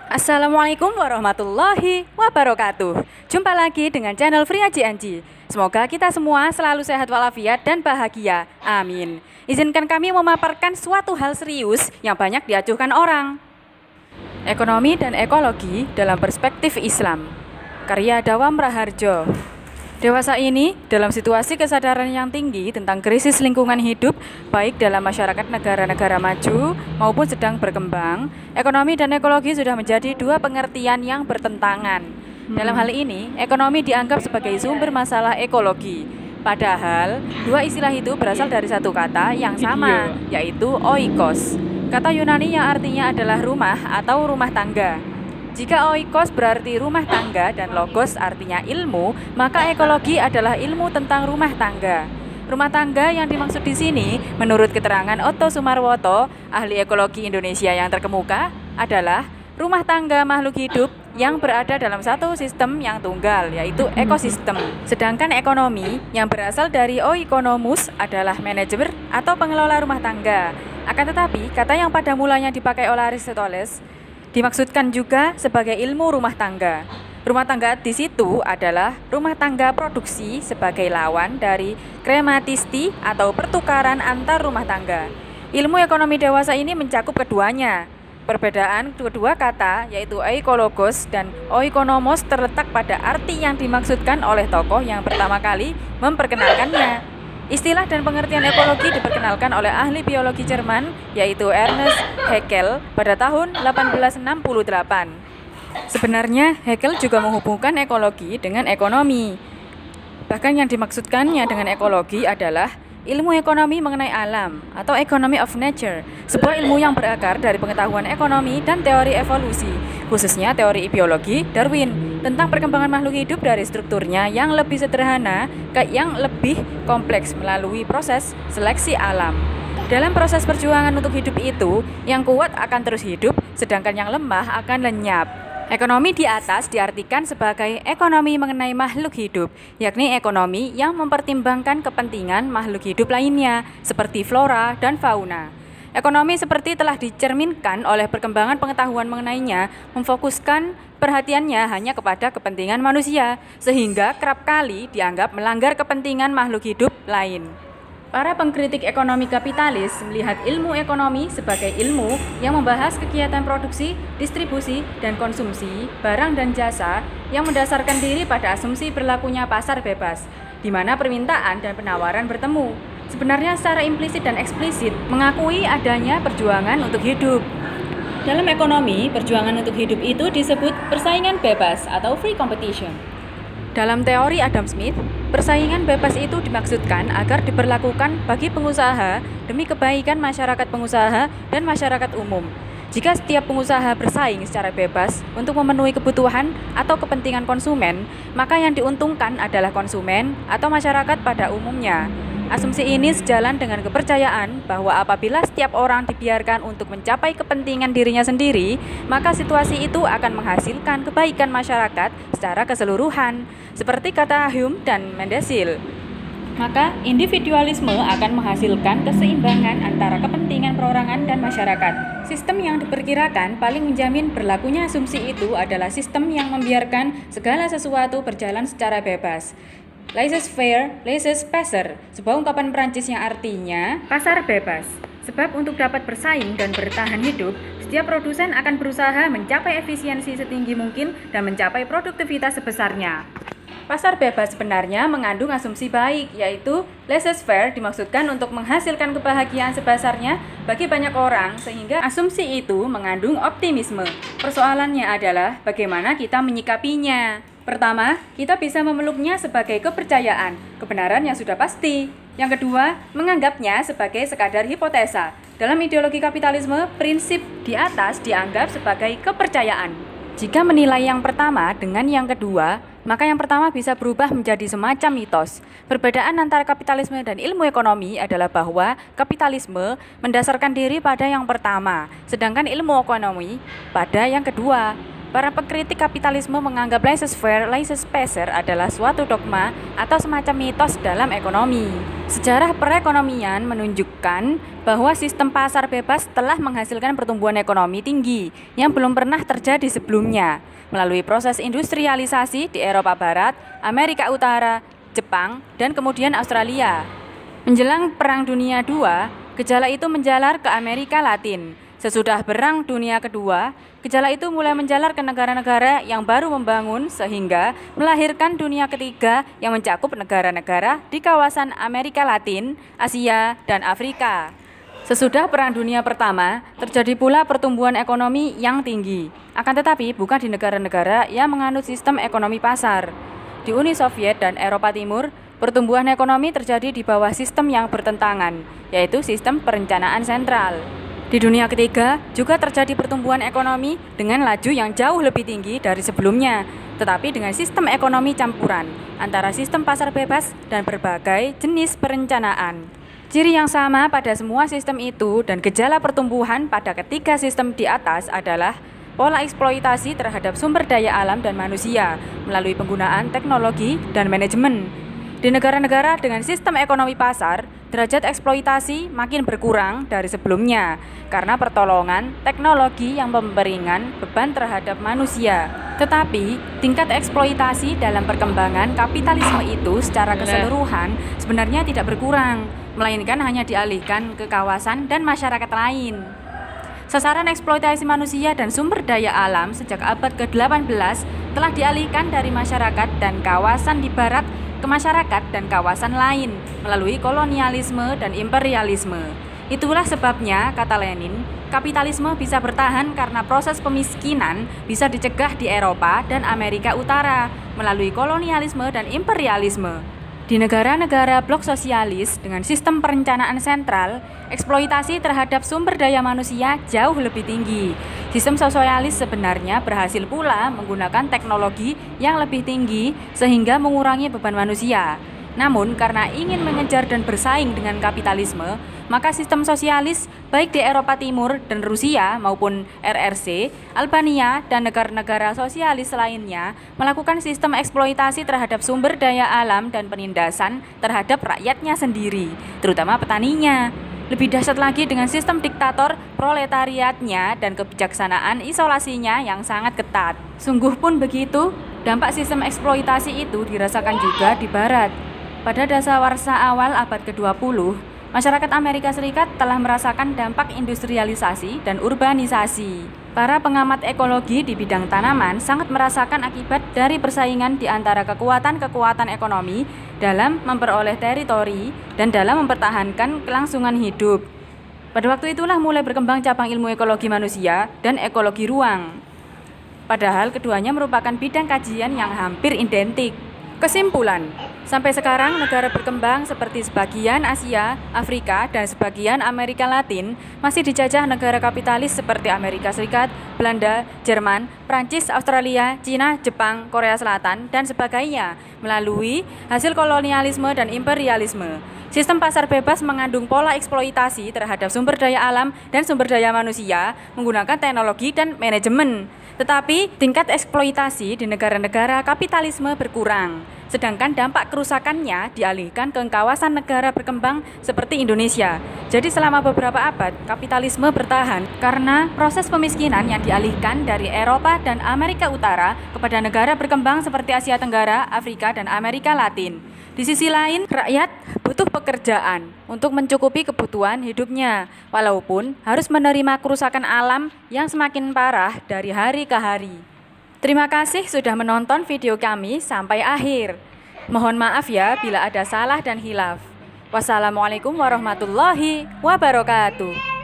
Assalamualaikum warahmatullahi wabarakatuh. Jumpa lagi dengan channel Free Aji Anji. Semoga kita semua selalu sehat walafiat dan bahagia. Amin. Izinkan kami memaparkan suatu hal serius yang banyak diacuhkan orang. Ekonomi dan ekologi dalam perspektif Islam. Karya Dawam Raharjo. Dewasa ini, dalam situasi kesadaran yang tinggi tentang krisis lingkungan hidup, baik dalam masyarakat negara-negara maju maupun sedang berkembang, ekonomi dan ekologi sudah menjadi dua pengertian yang bertentangan. Dalam hal ini, ekonomi dianggap sebagai sumber masalah ekologi. Padahal, dua istilah itu berasal dari satu kata yang sama, yaitu oikos. Kata Yunani yang artinya adalah rumah atau rumah tangga. Jika oikos berarti rumah tangga dan logos artinya ilmu, maka ekologi adalah ilmu tentang rumah tangga. Rumah tangga yang dimaksud di sini, menurut keterangan Otto Sumarwoto, ahli ekologi Indonesia yang terkemuka, adalah rumah tangga makhluk hidup yang berada dalam satu sistem yang tunggal, yaitu ekosistem. Sedangkan ekonomi yang berasal dari oikonomus adalah manajer atau pengelola rumah tangga. Akan tetapi, kata yang pada mulanya dipakai oleh Aristoteles dimaksudkan juga sebagai ilmu rumah tangga. Rumah tangga di situ adalah rumah tangga produksi sebagai lawan dari krematisti atau pertukaran antar rumah tangga. Ilmu ekonomi dewasa ini mencakup keduanya. Perbedaan kedua kata, yaitu ekologos dan oikonomos, terletak pada arti yang dimaksudkan oleh tokoh yang pertama kali memperkenalkannya. Istilah dan pengertian ekologi diperkenalkan oleh ahli biologi Jerman, yaitu Ernest Haeckel pada tahun 1868. Sebenarnya, Haeckel juga menghubungkan ekologi dengan ekonomi. Bahkan yang dimaksudkannya dengan ekologi adalah ilmu ekonomi mengenai alam atau economy of nature, sebuah ilmu yang berakar dari pengetahuan ekonomi dan teori evolusi, khususnya teori biologi Darwin, tentang perkembangan makhluk hidup dari strukturnya yang lebih sederhana ke yang lebih kompleks melalui proses seleksi alam. Dalam proses perjuangan untuk hidup itu, yang kuat akan terus hidup, sedangkan yang lemah akan lenyap. Ekonomi di atas diartikan sebagai ekonomi mengenai makhluk hidup, yakni ekonomi yang mempertimbangkan kepentingan makhluk hidup lainnya, seperti flora dan fauna. Ekonomi seperti telah dicerminkan oleh perkembangan pengetahuan mengenainya, memfokuskan perhatiannya hanya kepada kepentingan manusia, sehingga kerap kali dianggap melanggar kepentingan makhluk hidup lain. Para pengkritik ekonomi kapitalis melihat ilmu ekonomi sebagai ilmu yang membahas kegiatan produksi, distribusi, dan konsumsi barang dan jasa yang mendasarkan diri pada asumsi berlakunya pasar bebas, di mana permintaan dan penawaran bertemu. Sebenarnya secara implisit dan eksplisit mengakui adanya perjuangan untuk hidup. Dalam ekonomi, perjuangan untuk hidup itu disebut persaingan bebas atau free competition. Dalam teori Adam Smith, persaingan bebas itu dimaksudkan agar diberlakukan bagi pengusaha demi kebaikan masyarakat pengusaha dan masyarakat umum. Jika setiap pengusaha bersaing secara bebas untuk memenuhi kebutuhan atau kepentingan konsumen, maka yang diuntungkan adalah konsumen atau masyarakat pada umumnya. Asumsi ini sejalan dengan kepercayaan bahwa apabila setiap orang dibiarkan untuk mencapai kepentingan dirinya sendiri, maka situasi itu akan menghasilkan kebaikan masyarakat secara keseluruhan, seperti kata Hume dan Mendesil. Maka individualisme akan menghasilkan keseimbangan antara kepentingan perorangan dan masyarakat. Sistem yang diperkirakan paling menjamin berlakunya asumsi itu adalah sistem yang membiarkan segala sesuatu berjalan secara bebas. Laissez-faire, laissez-passer, sebuah ungkapan Prancis yang artinya pasar bebas. Sebab untuk dapat bersaing dan bertahan hidup, setiap produsen akan berusaha mencapai efisiensi setinggi mungkin dan mencapai produktivitas sebesarnya. Pasar bebas sebenarnya mengandung asumsi baik, yaitu laissez-faire dimaksudkan untuk menghasilkan kebahagiaan sebesarnya bagi banyak orang, sehingga asumsi itu mengandung optimisme. Persoalannya adalah bagaimana kita menyikapinya. Pertama, kita bisa memeluknya sebagai kepercayaan, kebenaran yang sudah pasti. Yang kedua, menganggapnya sebagai sekadar hipotesa. Dalam ideologi kapitalisme, prinsip di atas dianggap sebagai kepercayaan. Jika menilai yang pertama dengan yang kedua, maka yang pertama bisa berubah menjadi semacam mitos. Perbedaan antara kapitalisme dan ilmu ekonomi adalah bahwa kapitalisme mendasarkan diri pada yang pertama, sedangkan ilmu ekonomi pada yang kedua. Para pengkritik kapitalisme menganggap laissez-faire, laissez-passer adalah suatu dogma atau semacam mitos dalam ekonomi. Sejarah perekonomian menunjukkan bahwa sistem pasar bebas telah menghasilkan pertumbuhan ekonomi tinggi yang belum pernah terjadi sebelumnya melalui proses industrialisasi di Eropa Barat, Amerika Utara, Jepang, dan kemudian Australia. Menjelang Perang Dunia II, gejala itu menjalar ke Amerika Latin. Sesudah Perang Dunia Kedua, gejala itu mulai menjalar ke negara-negara yang baru membangun sehingga melahirkan Dunia Ketiga yang mencakup negara-negara di kawasan Amerika Latin, Asia, dan Afrika. Sesudah Perang Dunia Pertama, terjadi pula pertumbuhan ekonomi yang tinggi. Akan tetapi bukan di negara-negara yang menganut sistem ekonomi pasar. Di Uni Soviet dan Eropa Timur, pertumbuhan ekonomi terjadi di bawah sistem yang bertentangan, yaitu sistem perencanaan sentral. Di dunia ketiga juga terjadi pertumbuhan ekonomi dengan laju yang jauh lebih tinggi dari sebelumnya, tetapi dengan sistem ekonomi campuran antara sistem pasar bebas dan berbagai jenis perencanaan. Ciri yang sama pada semua sistem itu dan gejala pertumbuhan pada ketiga sistem di atas adalah pola eksploitasi terhadap sumber daya alam dan manusia melalui penggunaan teknologi dan manajemen. Di negara-negara dengan sistem ekonomi pasar, derajat eksploitasi makin berkurang dari sebelumnya karena pertolongan teknologi yang memperingan beban terhadap manusia. Tetapi, tingkat eksploitasi dalam perkembangan kapitalisme itu secara keseluruhan sebenarnya tidak berkurang, melainkan hanya dialihkan ke kawasan dan masyarakat lain. Sasaran eksploitasi manusia dan sumber daya alam sejak abad ke-18 telah dialihkan dari masyarakat dan kawasan di barat ke masyarakat dan kawasan lain melalui kolonialisme dan imperialisme. Itulah sebabnya, kata Lenin, kapitalisme bisa bertahan karena proses pemiskinan bisa dicegah di Eropa dan Amerika Utara melalui kolonialisme dan imperialisme. Di negara-negara blok sosialis dengan sistem perencanaan sentral, eksploitasi terhadap sumber daya manusia jauh lebih tinggi. Sistem sosialis sebenarnya berhasil pula menggunakan teknologi yang lebih tinggi sehingga mengurangi beban manusia. Namun karena ingin mengejar dan bersaing dengan kapitalisme, maka sistem sosialis baik di Eropa Timur dan Rusia maupun RRC, Albania, dan negara-negara sosialis lainnya melakukan sistem eksploitasi terhadap sumber daya alam dan penindasan terhadap rakyatnya sendiri, terutama petaninya. Lebih dahsyat lagi dengan sistem diktator proletariatnya dan kebijaksanaan isolasinya yang sangat ketat. Sungguh pun begitu, dampak sistem eksploitasi itu dirasakan juga di Barat. Pada dasawarsa awal abad ke-20, masyarakat Amerika Serikat telah merasakan dampak industrialisasi dan urbanisasi. Para pengamat ekologi di bidang tanaman sangat merasakan akibat dari persaingan di antara kekuatan-kekuatan ekonomi dalam memperoleh teritori dan dalam mempertahankan kelangsungan hidup. Pada waktu itulah mulai berkembang cabang ilmu ekologi manusia dan ekologi ruang. Padahal keduanya merupakan bidang kajian yang hampir identik. Kesimpulan, sampai sekarang negara berkembang seperti sebagian Asia, Afrika, dan sebagian Amerika Latin masih dijajah negara kapitalis seperti Amerika Serikat, Belanda, Jerman, Prancis, Australia, Cina, Jepang, Korea Selatan, dan sebagainya melalui hasil kolonialisme dan imperialisme. Sistem pasar bebas mengandung pola eksploitasi terhadap sumber daya alam dan sumber daya manusia menggunakan teknologi dan manajemen. Tetapi tingkat eksploitasi di negara-negara kapitalisme berkurang, sedangkan dampak kerusakannya dialihkan ke kawasan negara berkembang seperti Indonesia. Jadi selama beberapa abad, kapitalisme bertahan karena proses pemiskinan yang dialihkan dari Eropa dan Amerika Utara kepada negara berkembang seperti Asia Tenggara, Afrika, dan Amerika Latin. Di sisi lain, rakyat butuh pekerjaan untuk mencukupi kebutuhan hidupnya, walaupun harus menerima kerusakan alam yang semakin parah dari hari ke hari. Terima kasih sudah menonton video kami sampai akhir. Mohon maaf ya bila ada salah dan hilaf. Wassalamualaikum warahmatullahi wabarakatuh.